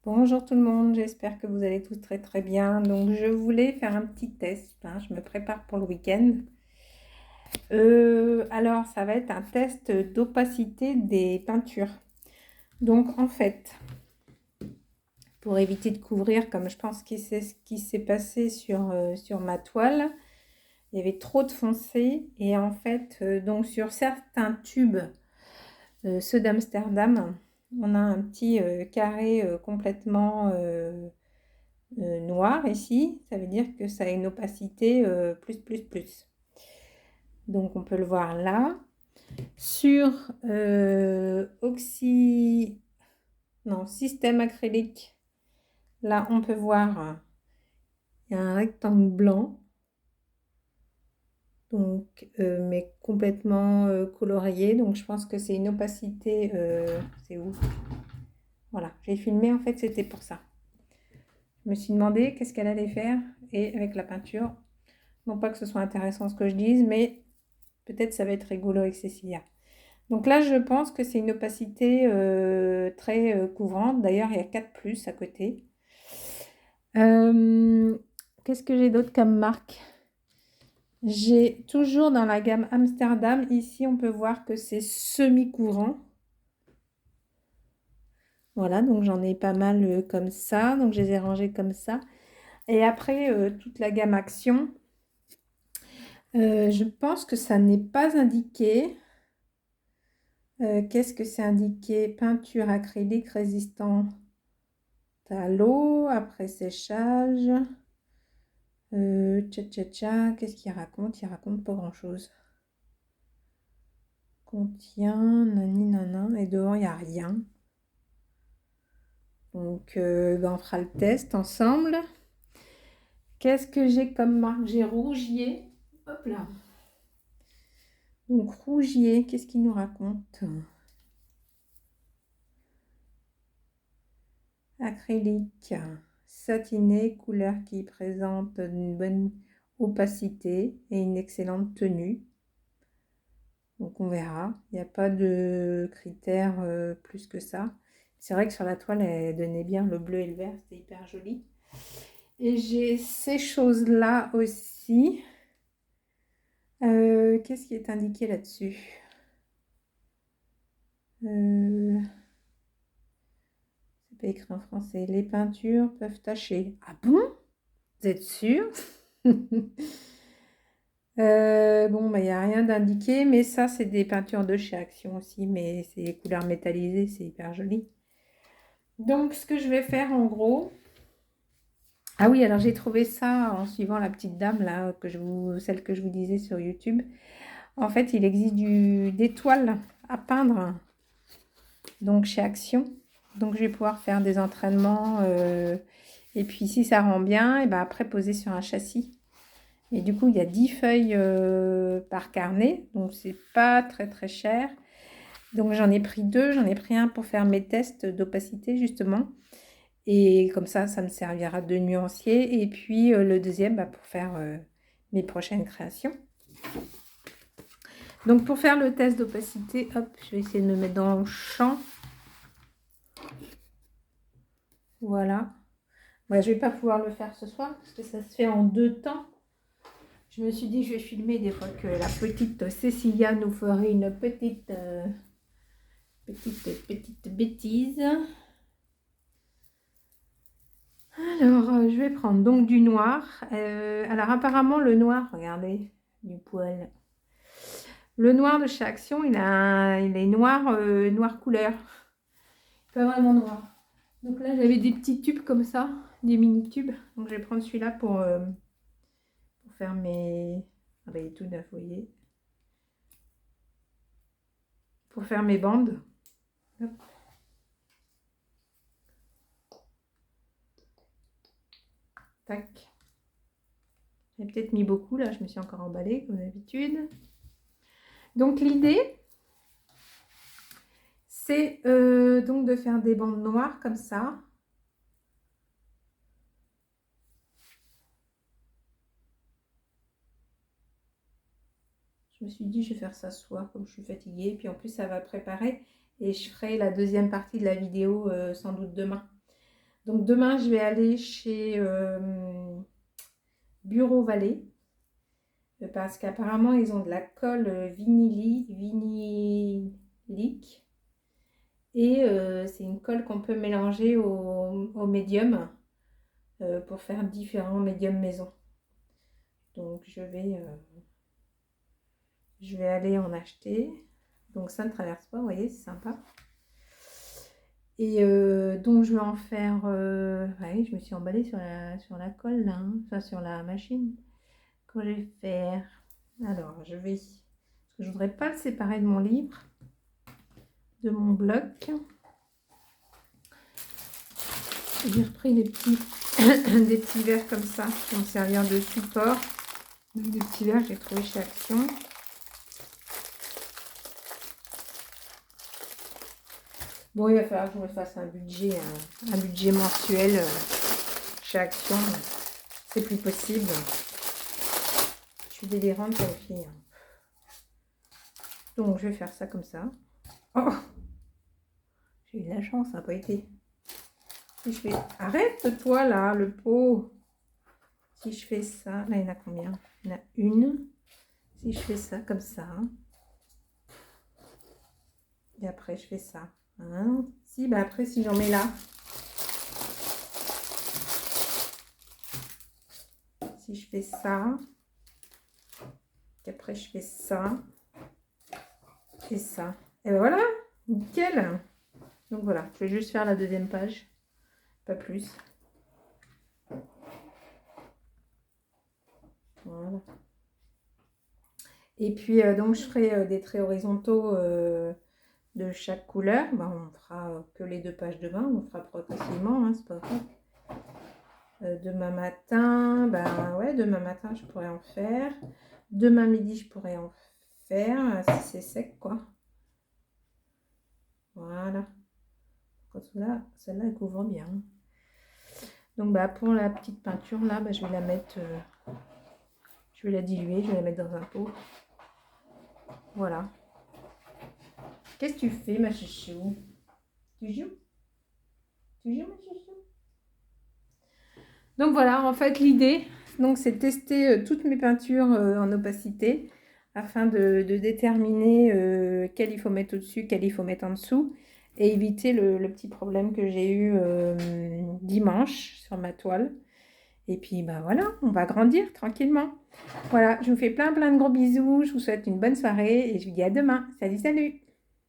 Bonjour tout le monde, j'espère que vous allez tous très très bien. Donc je voulais faire un petit test, hein, je me prépare pour le week-end. Alors ça va être un test d'opacité des peintures. Donc en fait, pour éviter de couvrir, comme je pense que c'est ce qui s'est passé sur ma toile, il y avait trop de foncé et en fait, donc sur certains tubes, ceux d'Amsterdam, on a un petit carré complètement noir ici, ça veut dire que ça a une opacité plus. Donc on peut le voir là. Sur système acrylique, là on peut voir, il y a un rectangle blanc, donc mais complètement colorié. Donc je pense que c'est une opacité, c'est où? Voilà, j'ai filmé, en fait c'était pour ça. Je me suis demandé qu'est-ce qu'elle allait faire et avec la peinture. Non pas que ce soit intéressant ce que je dise, mais peut-être ça va être rigolo avec Cécilia. Donc là, je pense que c'est une opacité très couvrante. D'ailleurs, il y a 4+ à côté. Qu'est-ce que j'ai d'autre comme marque? J'ai toujours dans la gamme Amsterdam. Ici, on peut voir que c'est semi-couvrant. Voilà, donc j'en ai pas mal comme ça. Donc je les ai rangés comme ça. Et après, toute la gamme Action. Je pense que ça n'est pas indiqué. Qu'est-ce que c'est indiqué? Peinture acrylique résistant à l'eau, après séchage. Qu'est-ce qu'il raconte? Il raconte pas grand-chose. Contient, nani nana, et devant il n'y a rien. Donc on fera le test ensemble. Qu'est-ce que j'ai comme marque? J'ai Rougier. Hop là. Donc Rougier, qu'est-ce qu'il nous raconte? Acrylique, satiné, couleur qui présente une bonne opacité et une excellente tenue. Donc on verra, il n'y a pas de critères plus que ça. C'est vrai que sur la toile, elle donnait bien le bleu et le vert, c'était hyper joli. Et j'ai ces choses-là aussi. Qu'est-ce qui est indiqué là-dessus? C'est pas écrit en français. Les peintures peuvent tacher. Ah bon? Vous êtes sûr? Bon, bah, il n'y a rien d'indiqué, mais ça, c'est des peintures de chez Action aussi, mais c'est des couleurs métallisées, c'est hyper joli. Donc, ce que je vais faire en gros... Ah oui, alors j'ai trouvé ça en suivant la petite dame, là, celle que je vous disais sur YouTube. En fait, il existe des toiles à peindre, donc chez Action. Donc, je vais pouvoir faire des entraînements. Et puis, si ça rend bien, et ben après, poser sur un châssis. Et du coup, il y a 10 feuilles par carnet, donc c'est pas très très cher. Donc j'en ai pris 2, j'en ai pris un pour faire mes tests d'opacité justement. Et comme ça me servira de nuancier. Et puis le deuxième pour faire mes prochaines créations. Donc pour faire le test d'opacité, hop, je vais essayer de me mettre dans le champ. Voilà. Ouais, je vais pas pouvoir le faire ce soir parce que ça se fait en 2 temps. Je me suis dit je vais filmer des fois que la petite Cécilia nous ferait une petite bêtise. Alors, je vais prendre donc du noir. Alors, apparemment, le noir, regardez, du poil. Le noir de chez Action, il est noir, noir couleur. Pas vraiment noir. Donc là, j'avais des petits tubes comme ça, des mini tubes. Donc, je vais prendre celui-là pour faire mes... Ah bah, il est tout neuf, vous voyez. Pour faire mes bandes. Hop. Tac. J'ai peut-être mis beaucoup, là, je me suis encore emballée, comme d'habitude. Donc, l'idée, c'est donc de faire des bandes noires comme ça. Je me suis dit, je vais faire ça ce soir, comme je suis fatiguée. Puis en plus, ça va préparer. Et je ferai la deuxième partie de la vidéo sans doute demain. Donc demain, je vais aller chez Bureau Vallée parce qu'apparemment, ils ont de la colle vinylique et c'est une colle qu'on peut mélanger au médium pour faire différents médiums maison. Donc je vais aller en acheter. Donc ça ne traverse pas, vous voyez, c'est sympa. Et donc je vais en faire... ouais, je me suis emballée sur la colle là, hein, enfin sur la machine. Comment je vais faire? Alors je vais... Parce que je voudrais pas le séparer de mon livre, de mon bloc. J'ai repris des petits, des petits verres comme ça qui vont me servir de support. Des petits verres que j'ai trouvé chez Action. Bon, il va falloir que je me fasse un budget mensuel chez Action. C'est plus possible. Je suis délirante comme fille. Donc, je vais faire ça comme ça. Oh! J'ai eu de la chance, ça n'a pas été. Si je fais... Arrête-toi là, le pot. Si je fais ça, là, il y en a combien? Il y en a une. Si je fais ça comme ça. Et après, je fais ça. Hein? Si, bah après, si j'en mets là. Si je fais ça. Et après, je fais ça. Et ça. Et ben voilà. Nickel. Donc voilà, je vais juste faire la deuxième page. Pas plus. Voilà. Et puis, donc, je ferai des traits horizontaux de chaque couleur. Ben, on fera que les 2 pages demain. On fera progressivement, hein, c'est pas grave. Demain matin, ben ouais, demain matin, je pourrais en faire. Demain midi, je pourrais en faire, si c'est sec, quoi. Voilà. Celle-là, elle couvre bien. Donc, bah, pour la petite peinture, là, bah, je vais la mettre... je vais la diluer, je vais la mettre dans un pot. Voilà. Qu'est-ce que tu fais, ma chouchou? Tu joues? Tu joues, ma chouchou? Donc voilà, en fait, l'idée, donc, c'est de tester toutes mes peintures en opacité afin de déterminer quelle il faut mettre au-dessus, quelle il faut mettre en dessous et éviter le petit problème que j'ai eu dimanche sur ma toile. Et puis, bah voilà, on va grandir tranquillement. Voilà, je vous fais plein de gros bisous. Je vous souhaite une bonne soirée et je vous dis à demain. Salut, salut!